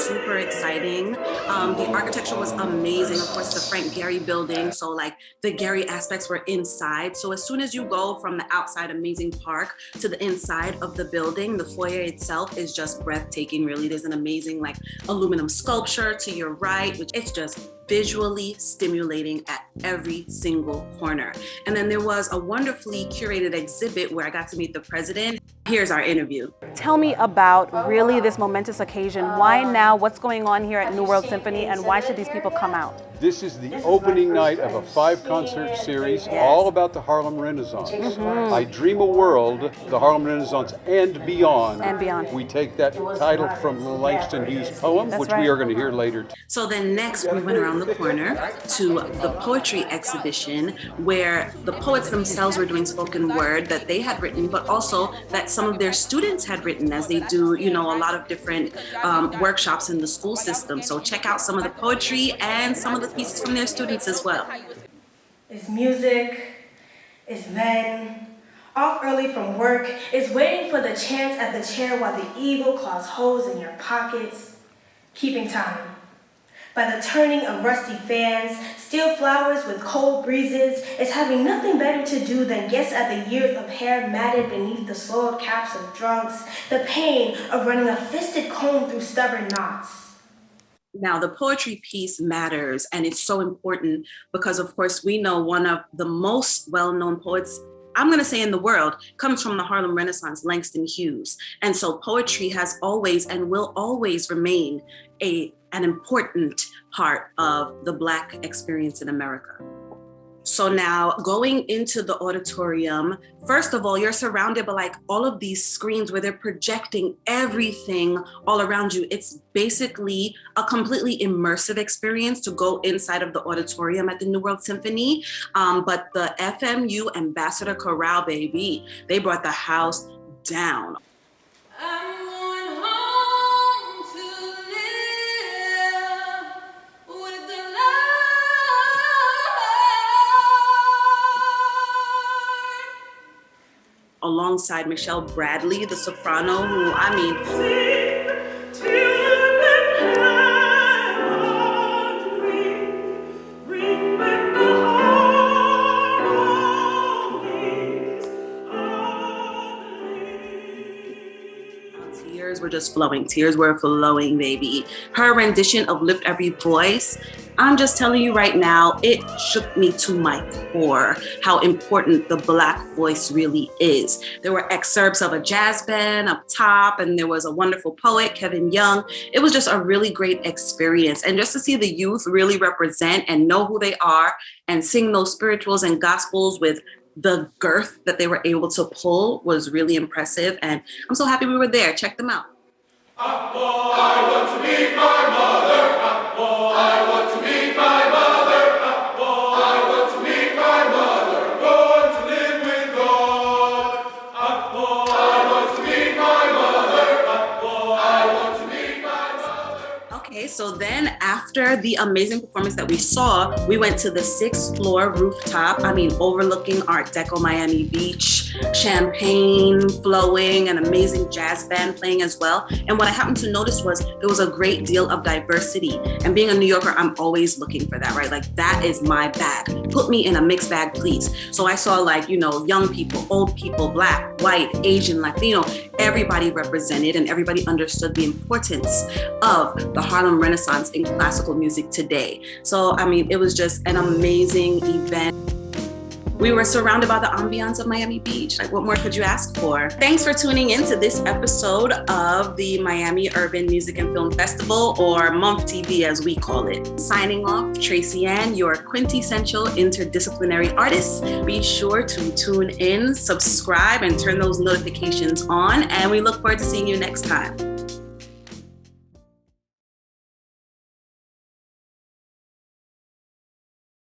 super exciting. The architecture was amazing. Of course, the Frank Gehry building. So like the Gehry aspects were inside. So as soon as you go from the outside amazing park to the inside of the building, the foyer itself is just breathtaking, really. There's an amazing like aluminum sculpture to your right, which it's just visually stimulating at every single corner. And then there was a wonderfully curated exhibit where I got to meet the president. Here's our interview. Tell me about really this momentous occasion. Why now? What's going on here at New World Symphony, and why should these people come out? This is the opening night of a 5-concert series all about the Harlem Renaissance. I dream a world, the Harlem Renaissance and beyond. And beyond. We take that title from the Langston Hughes poem, which we are going to hear later. So then next we went around the corner to the poetry exhibition where the poets themselves were doing spoken word that they had written, but also that some of their students had written, as they do, you know, a lot of different workshops in the school system. So check out some of the poetry and some of the pieces from their students as well. It's music, it's men, off early from work, it's waiting for the chance at the chair while the eagle claws holes in your pockets, keeping time. By the turning of rusty fans, steel flowers with cold breezes, it's having nothing better to do than guess at the years of hair matted beneath the soiled caps of drunks, the pain of running a fisted comb through stubborn knots. Now, the poetry piece matters, and it's so important because, of course, we know one of the most well-known poets, I'm going to say in the world, comes from the Harlem Renaissance, Langston Hughes. And so poetry has always and will always remain an important part of the Black experience in America. So now going into the auditorium, first of all, you're surrounded by like all of these screens where they're projecting everything all around you. It's basically a completely immersive experience to go inside of the auditorium at the New World Symphony. But the FMU Ambassador Chorale, baby, they brought the house down. Alongside Michelle Bradley, the soprano, who, I mean, tears were just flowing. Tears were flowing, baby. Her rendition of Lift Every Voice, I'm just telling you right now, it shook me to my core how important the Black voice really is. There were excerpts of a jazz band up top, and there was a wonderful poet, Kevin Young. It was just a really great experience. And just to see the youth really represent and know who they are and sing those spirituals and gospels with the girth that they were able to pull was really impressive. And I'm so happy we were there. Check them out. I want to meet my mother. I want to meet my mother. I want to meet my mother. Going to live with God. I want to meet my mother. I want to meet my mother. Okay, so then after the amazing performance that we saw, we went to the 6th floor rooftop, overlooking Art Deco Miami Beach, champagne flowing, an amazing jazz band playing as well. And what I happened to notice was there was a great deal of diversity. And being a New Yorker, I'm always looking for that, right? Like, that is my bag. Put me in a mixed bag, please. So I saw young people, old people, Black, white, Asian, Latino, everybody represented and everybody understood the importance of the Harlem Renaissance in classical music today. So, it was just an amazing event. We were surrounded by the ambiance of Miami Beach. Like, what more could you ask for? Thanks for tuning in to this episode of the Miami Urban Music and Film Festival, or MUMFF TV as we call it. Signing off, Tracy Ann, your quintessential interdisciplinary artist. Be sure to tune in, subscribe, and turn those notifications on, and we look forward to seeing you next time.